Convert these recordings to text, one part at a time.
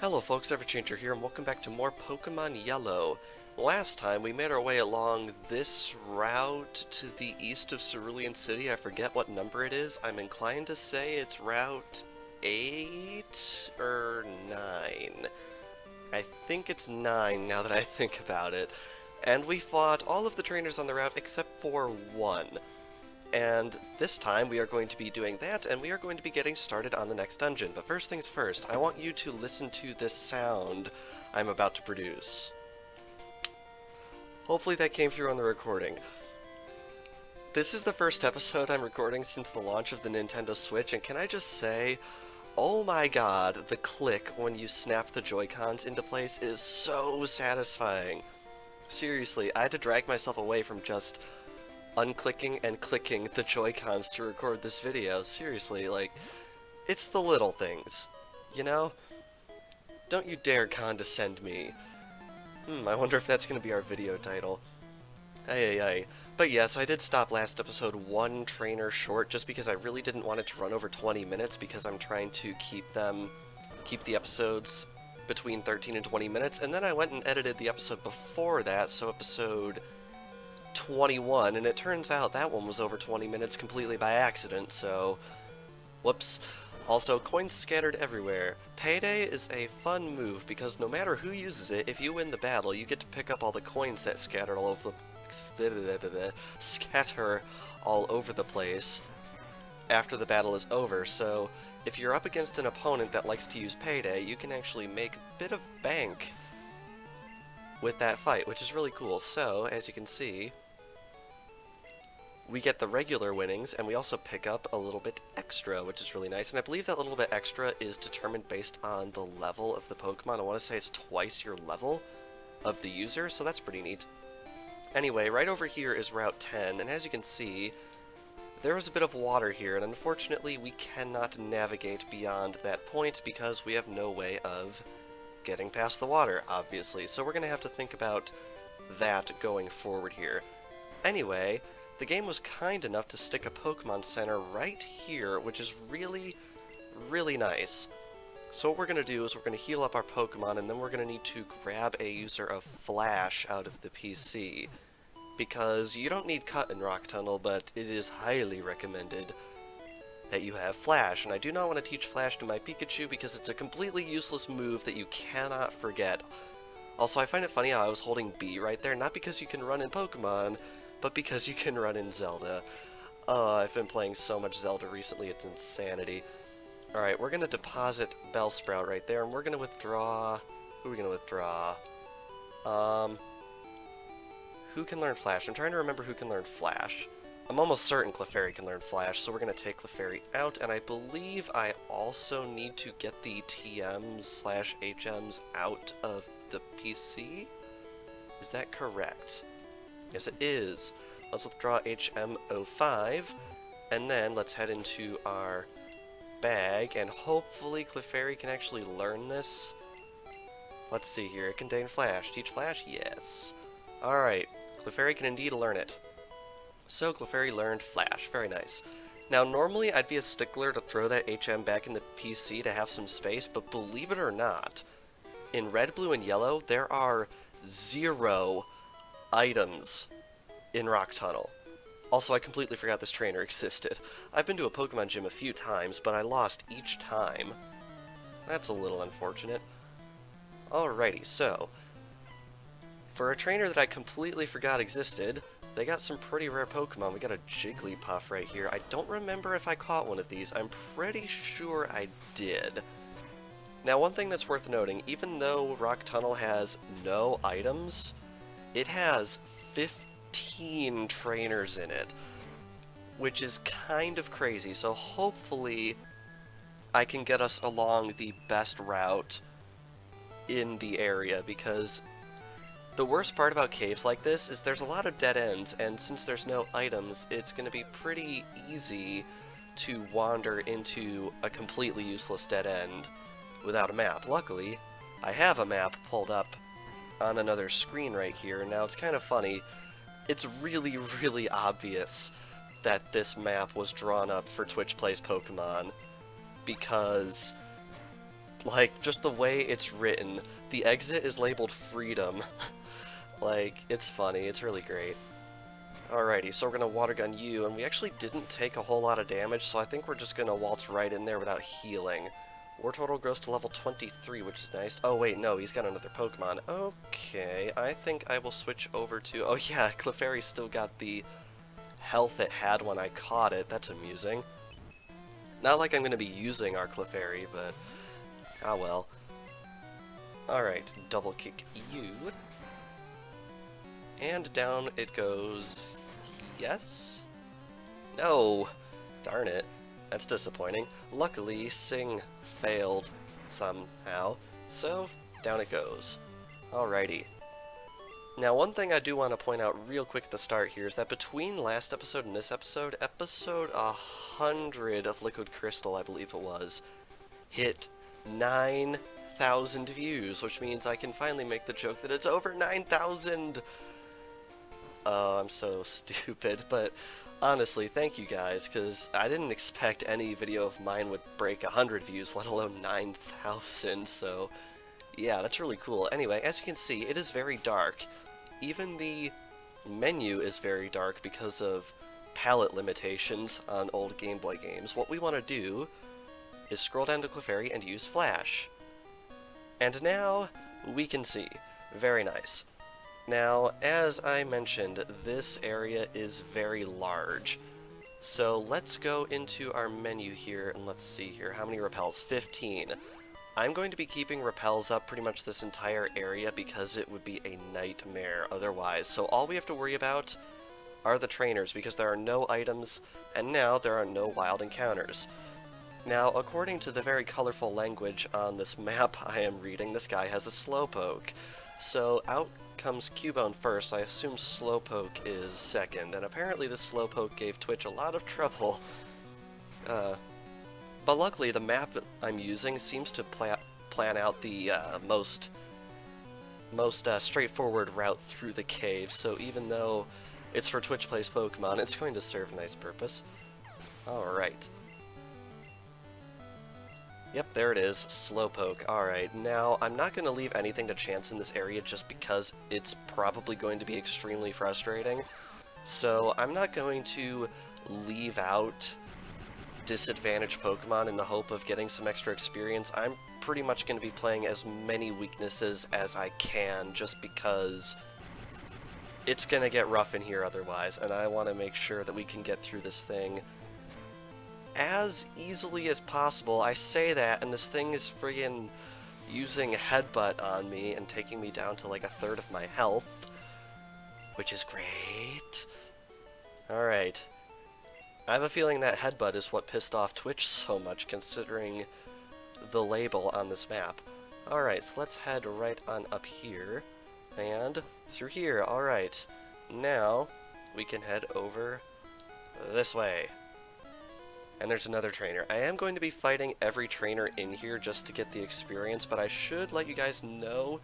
Hello folks, Everchanger here, and welcome back to more Pokemon Yellow. Last time we made our way along this route to the east of Cerulean City. I forget what number it is. I'm inclined to say it's Route 8 or 9. I think it's 9 now that I think about it. And we fought all of the trainers on the route except for one. And this time we are going to be doing that, and we are going to be getting started on the next dungeon. But first things first, I want you to listen to this sound I'm about to produce. Hopefully that came through on the recording. This is the first episode I'm recording since the launch of the Nintendo Switch, and can I just say, oh my god, the click when you snap the Joy-Cons into place is so satisfying. Seriously, I had to drag myself away from just unclicking and clicking the Joy-Cons to record this video. Seriously, like, it's the little things, you know? Don't you dare condescend me. I wonder if that's gonna be our video title. Ay. But yes, I did stop last episode one trainer short just because I really didn't want it to run over 20 minutes because I'm trying to keep the episodes between 13 and 20 minutes, and then I went and edited the episode before that, so episode 21, and it turns out that one was over 20 minutes completely by accident, so whoops. Also, coins scattered everywhere. Payday is a fun move because no matter who uses it, if you win the battle, you get to pick up all the coins that scatter all over the place after the battle is over. So if you're up against an opponent that likes to use Payday, you can actually make a bit of bank with that fight, which is really cool. So, as you can see, we get the regular winnings, and we also pick up a little bit extra, which is really nice. And I believe that little bit extra is determined based on the level of the Pokemon. I want to say it's twice your level of the user, so that's pretty neat. Anyway, right over here is Route 10, and as you can see, there is a bit of water here, and unfortunately we cannot navigate beyond that point because we have no way of getting past the water, obviously. So we're going to have to think about that going forward here. Anyway, the game was kind enough to stick a Pokemon Center right here, which is really, really nice. So what we're going to do is we're going to heal up our Pokemon, and then we're going to need to grab a user of Flash out of the PC. Because you don't need Cut in Rock Tunnel, but it is highly recommended that you have Flash. And I do not want to teach Flash to my Pikachu because it's a completely useless move that you cannot forget. Also, I find it funny how I was holding B right there, not because you can run in Pokemon, but because you can run in Zelda. I've been playing so much Zelda recently, it's insanity. Alright, we're going to deposit Bellsprout right there, and we're going to withdraw... Who are we going to withdraw? Who can learn Flash? I'm trying to remember who can learn Flash. I'm almost certain Clefairy can learn Flash, so we're going to take Clefairy out, and I believe I also need to get the TMs/HMs out of the PC? Is that correct? Yes, it is. Let's withdraw HM05, and then let's head into our bag, and hopefully Clefairy can actually learn this. Let's see here. It contains Flash. Teach Flash? Yes. Alright. Clefairy can indeed learn it. So Clefairy learned Flash. Very nice. Now, normally I'd be a stickler to throw that HM back in the PC to have some space, but believe it or not, in Red, Blue, and Yellow, there are 0 items in Rock Tunnel. Also, I completely forgot this trainer existed. I've been to a Pokemon gym a few times, but I lost each time. That's a little unfortunate. Alrighty, so for a trainer that I completely forgot existed, they got some pretty rare Pokemon. We got a Jigglypuff right here. I don't remember if I caught one of these. I'm pretty sure I did. Now, one thing that's worth noting, even though Rock Tunnel has no items, it has 15 trainers in it, which is kind of crazy. So hopefully I can get us along the best route in the area, because the worst part about caves like this is there's a lot of dead ends, and since there's no items, it's going to be pretty easy to wander into a completely useless dead end without a map. Luckily, I have a map pulled up on another screen right here. Now, it's kind of funny. It's really, really obvious that this map was drawn up for Twitch Plays Pokemon, because Like, just the way it's written. The exit is labeled freedom. Like, it's funny. It's really great. Alrighty, so we're gonna water gun you, and we actually didn't take a whole lot of damage, so I think we're just gonna waltz right in there without healing. War total grows to level 23, which is nice. Oh wait, no, he's got another Pokemon. Okay, I think I will switch over to... Oh yeah, Clefairy still got the health it had when I caught it. That's amusing. Not like I'm gonna be using our Clefairy, but... ah well. Alright, double kick you. And down it goes... yes? No! Darn it. That's disappointing. Luckily, Sing failed somehow, so down it goes. Alrighty. Now, one thing I do want to point out real quick at the start here is that between last episode and this episode, episode 100 of Liquid Crystal, I believe it was, hit 9,000 views, which means I can finally make the joke that it's over 9,000! Oh, I'm so stupid, but honestly, thank you guys, because I didn't expect any video of mine would break 100 views, let alone 9,000, so yeah, that's really cool. Anyway, as you can see, it is very dark. Even the menu is very dark because of palette limitations on old Game Boy games. What we want to do is scroll down to Clefairy and use Flash. And now, we can see. Very nice. Now, as I mentioned, this area is very large. So let's go into our menu here, and let's see here. How many repels? 15. I'm going to be keeping repels up pretty much this entire area because it would be a nightmare otherwise. So all we have to worry about are the trainers because there are no items, and now there are no wild encounters. Now, according to the very colorful language on this map I am reading, this guy has a Slowpoke. So out comes Cubone first. I assume Slowpoke is second, and apparently this Slowpoke gave Twitch a lot of trouble. But luckily the map that I'm using seems to plan out the most straightforward route through the cave, so even though it's for Twitch Plays Pokemon, it's going to serve a nice purpose. Alright. Yep, there it is, Slowpoke. Alright, now I'm not going to leave anything to chance in this area just because it's probably going to be extremely frustrating. So I'm not going to leave out disadvantaged Pokemon in the hope of getting some extra experience. I'm pretty much going to be playing as many weaknesses as I can just because it's going to get rough in here otherwise, and I want to make sure that we can get through this thing as easily as possible. I say that, and this thing is friggin' using Headbutt on me and taking me down to like a third of my health, which is great. Alright. I have a feeling that Headbutt is what pissed off Twitch so much, considering the label on this map. Alright, so let's head right on up here, and through here. Alright, now we can head over this way. And there's another trainer. I am going to be fighting every trainer in here just to get the experience, but I should let you guys know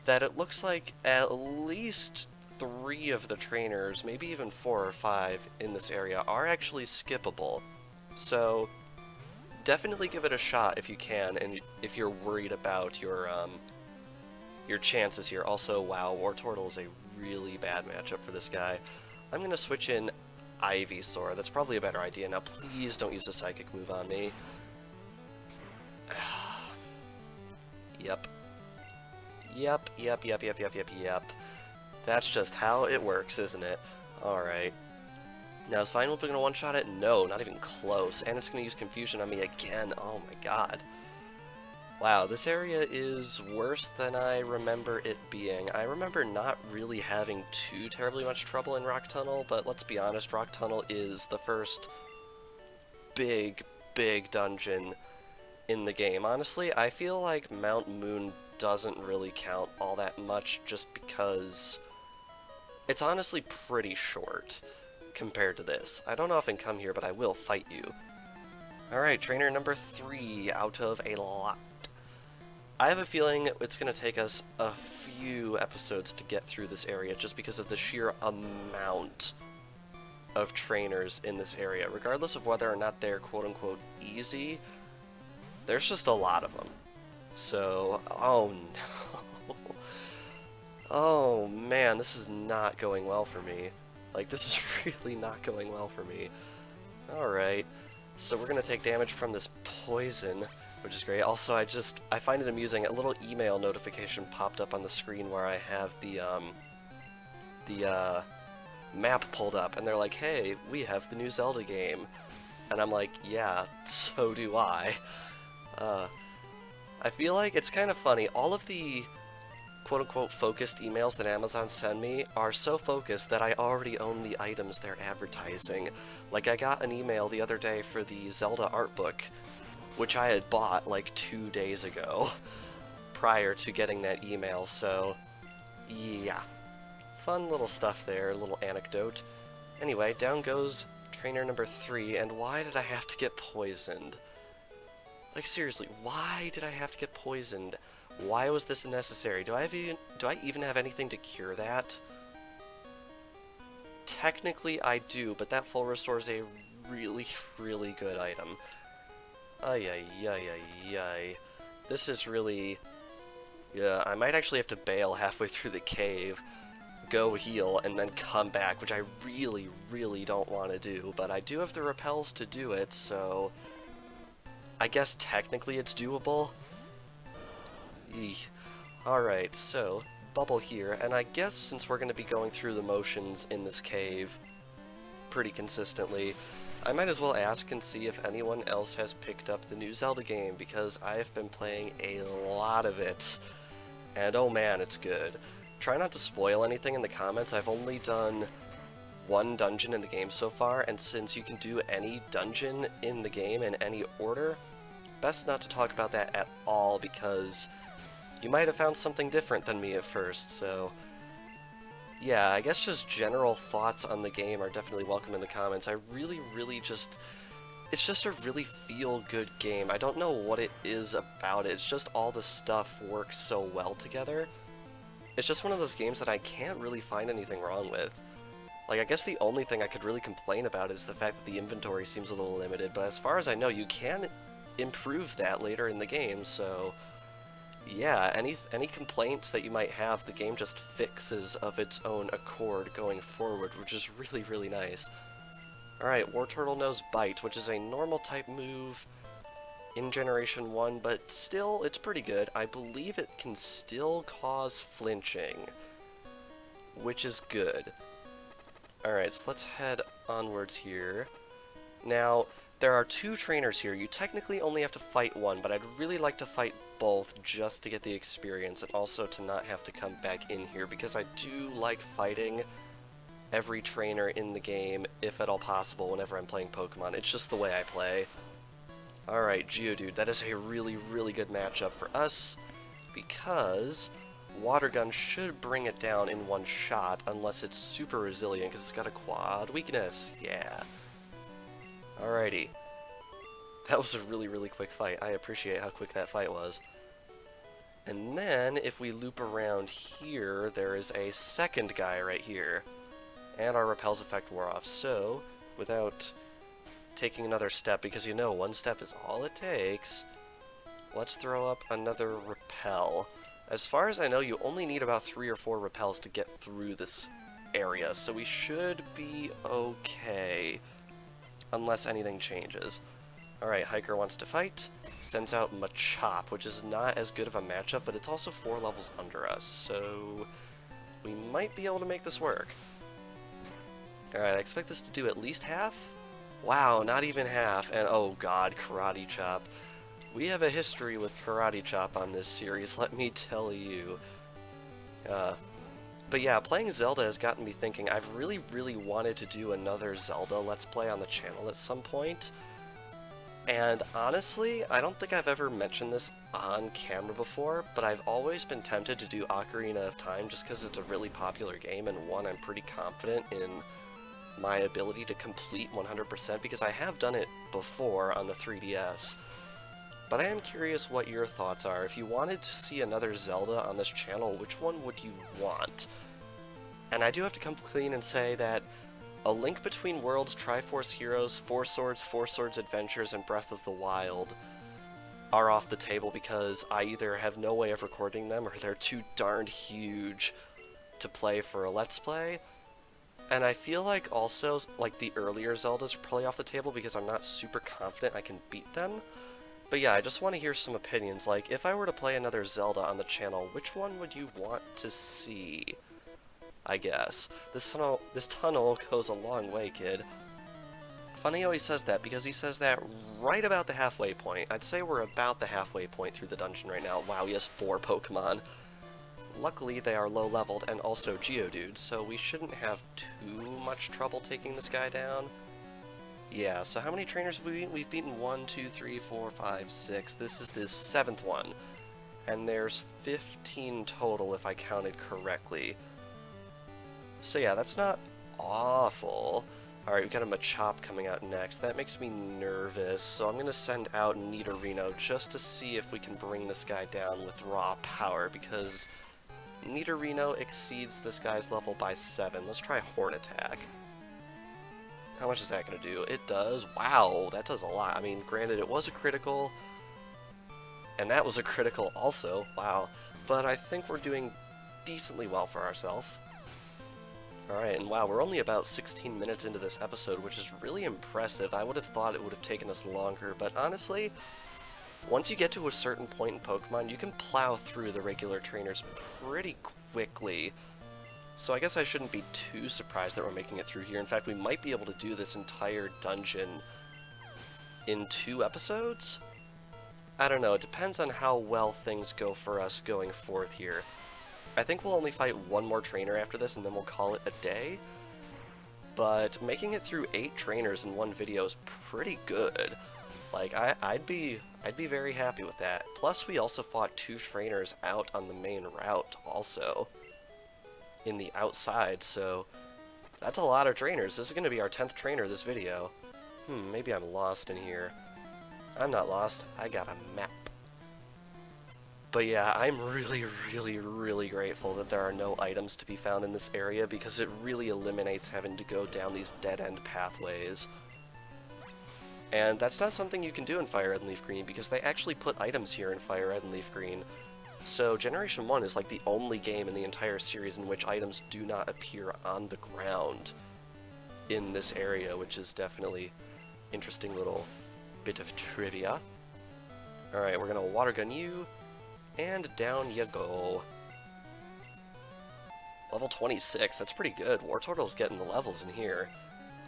that it looks like at least 3 of the trainers, maybe even 4 or 5 in this area, are actually skippable. So definitely give it a shot if you can, and if you're worried about your chances here. Also, wow, Wartortle is a really bad matchup for this guy. I'm going to switch in Ivysaur. That's probably a better idea. Now, please don't use a Psychic move on me. Yep. Yep. That's just how it works, isn't it? Alright. Now, is Final going to one-shot it? No, not even close. And it's going to use Confusion on me again. Oh my god. Wow, this area is worse than I remember it being. I remember not really having too terribly much trouble in Rock Tunnel, but let's be honest, Rock Tunnel is the first big dungeon in the game. Honestly, I feel like Mount Moon doesn't really count all that much just because it's honestly pretty short compared to this. I don't often come here, but I will fight you. Alright, trainer number 3 out of a lot. I have a feeling it's going to take us a few episodes to get through this area just because of the sheer amount of trainers in this area. Regardless of whether or not they're quote-unquote easy, there's just a lot of them. So, oh no. Oh man, this is not going well for me. Like, this is really not going well for me. Alright, so we're gonna take damage from this poison, which is great. Also, I find it amusing, a little email notification popped up on the screen where I have the map pulled up, and they're like, hey, we have the new Zelda game. And I'm like, yeah, so do I. I feel like it's kind of funny, all of the quote-unquote focused emails that Amazon send me are so focused that I already own the items they're advertising. Like, I got an email the other day for the Zelda art book, which I had bought like 2 days ago, prior to getting that email, so yeah. Fun little stuff there, little anecdote. Anyway, down goes trainer number 3, and why did I have to get poisoned? Like, seriously, why did I have to get poisoned? Why was this necessary? Do I even have anything to cure that? Technically, I do, but that full restore is a really, really good item. Ay, ay, ay, ay, ay. This is really... Yeah, I might actually have to bail halfway through the cave, go heal, and then come back, which I really, really don't want to do, but I do have the repels to do it, so... I guess technically it's doable. Eek. Alright, so, bubble here, and I guess since we're going to be going through the motions in this cave pretty consistently, I might as well ask and see if anyone else has picked up the new Zelda game, because I've been playing a lot of it, and oh man, it's good. Try not to spoil anything in the comments. I've only done one dungeon in the game so far, and since you can do any dungeon in the game in any order, best not to talk about that at all, because you might have found something different than me at first, so... Yeah, I guess just general thoughts on the game are definitely welcome in the comments. I really, really just... It's just a really feel-good game. I don't know what it is about it, it's just all the stuff works so well together. It's just one of those games that I can't really find anything wrong with. Like, I guess the only thing I could really complain about is the fact that the inventory seems a little limited, but as far as I know, you can improve that later in the game, so... Yeah, any complaints that you might have, the game just fixes of its own accord going forward, which is really, really nice. Alright, War Turtle knows Bite, which is a normal type move in Generation 1, but still, it's pretty good. I believe it can still cause flinching, which is good. Alright, so let's head onwards here. Now, there are 2 trainers here. You technically only have to fight one, but I'd really like to fight both just to get the experience and also to not have to come back in here, because I do like fighting every trainer in the game, if at all possible, whenever I'm playing Pokemon. It's just the way I play. Alright, Geodude, that is a really, really good matchup for us, because Water Gun should bring it down in one shot, unless it's super resilient, because it's got a quad weakness. Yeah. Alrighty. That was a really, really quick fight. I appreciate how quick that fight was. And then, if we loop around here, there is a second guy right here. And our repel's effect wore off, so, without taking another step, because you know, one step is all it takes, let's throw up another repel. As far as I know, you only need about 3 or 4 repels to get through this area, so we should be okay, unless anything changes. Alright, Hiker wants to fight, sends out Machop, which is not as good of a matchup, but it's also 4 levels under us, so we might be able to make this work. Alright, I expect this to do at least half? Wow, not even half, and oh god, Karate Chop. We have a history with Karate Chop on this series, let me tell you. But yeah, playing Zelda has gotten me thinking, I've really, really wanted to do another Zelda Let's Play on the channel at some point. And honestly, I don't think I've ever mentioned this on camera before, but I've always been tempted to do Ocarina of Time just because it's a really popular game, and one, I'm pretty confident in my ability to complete 100% because I have done it before on the 3DS. But I am curious what your thoughts are. If you wanted to see another Zelda on this channel, which one would you want? And I do have to come clean and say that A Link Between Worlds, Triforce Heroes, Four Swords Adventures, and Breath of the Wild are off the table because I either have no way of recording them or they're too darned huge to play for a Let's Play. And I feel like also, like, the earlier Zeldas are probably off the table because I'm not super confident I can beat them. But yeah, I just want to hear some opinions. Like, if I were to play another Zelda on the channel, which one would you want to see? I guess. This tunnel goes a long way, kid. Funny how he says that, because he says that right about the halfway point. I'd say we're about the halfway point through the dungeon right now. Wow, he has 4 Pokemon. Luckily, they are low-leveled and also Geodudes, so we shouldn't have too much trouble taking this guy down. Yeah, so how many trainers have we beaten? We've beaten 1, 2, 3, 4, 5, 6. This is the 7th one. And there's 15 total, if I counted correctly. So yeah, that's not awful. Alright, we've got a Machop coming out next. That makes me nervous, so I'm going to send out Nidorino just to see if we can bring this guy down with raw power, because Nidorino exceeds this guy's level by 7. Let's try Horn Attack. How much is that going to do? It does. Wow, that does a lot. I mean, granted, it was a critical, and that was a critical also. Wow. But I think we're doing decently well for ourselves. Alright, and wow, we're only about 16 minutes into this episode, which is really impressive. I would have thought it would have taken us longer, but honestly, once you get to a certain point in Pokemon, you can plow through the regular trainers pretty quickly. So I guess I shouldn't be too surprised that we're making it through here. In fact, we might be able to do this entire dungeon in 2 episodes? I don't know, it depends on how well things go for us going forth here. I think we'll only fight 1 more trainer after this, and then we'll call it a day. But making it through 8 trainers in one video is pretty good. Like, I'd be very happy with that. Plus, we also fought 2 trainers out on the main route, also. In the outside, so that's a lot of trainers. This is going to be our 10th trainer this video. Maybe I'm lost in here. I'm not lost. I got a map. But yeah, I'm really, really, really grateful that there are no items to be found in this area, because it really eliminates having to go down these dead-end pathways. And that's not something you can do in Fire Red and Leaf Green, because they actually put items here in Fire Red and Leaf Green. So Generation 1 is like the only game in the entire series in which items do not appear on the ground in this area, which is definitely interesting little bit of trivia. Alright, we're gonna Water Gun you, and down you go. Level 26, that's pretty good. Wartortle's getting the levels in here.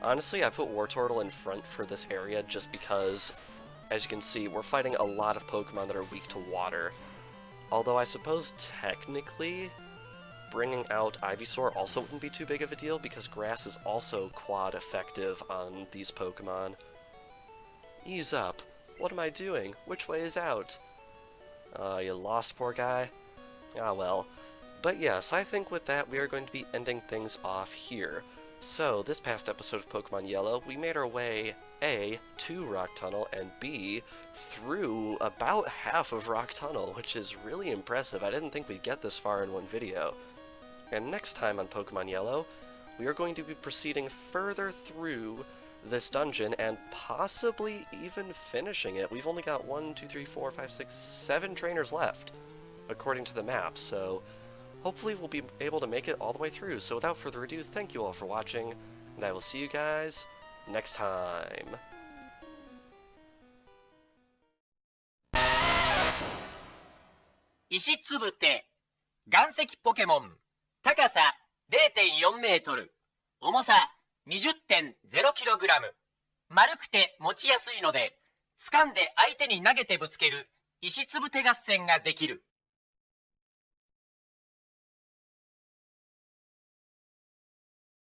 Honestly, I put Wartortle in front for this area just because, as you can see, we're fighting a lot of Pokemon that are weak to water. Although I suppose technically, bringing out Ivysaur also wouldn't be too big of a deal, because Grass is also quad effective on these Pokemon. Ease up. What am I doing? Which way is out? You lost, poor guy? Ah well. But yes, I think with that we are going to be ending things off here. So, this past episode of Pokemon Yellow, we made our way, A, to Rock Tunnel, and B, through about half of Rock Tunnel, which is really impressive. I didn't think we'd get this far in one video. And next time on Pokemon Yellow, we are going to be proceeding further through this dungeon and possibly even finishing it. We've only got 1, 2, 3, 4, 5, 6, 7 trainers left, according to the map, so hopefully we'll be able to make it all the way through. So without further ado, thank you all for watching, and I will see you guys next time. 石つぶて、岩石ポケモン、高さ 0.4 メートル、重さ 20.0 キログラム、丸くて持ちやすいので、掴んで相手に投げてぶつける石つぶて合戦ができる。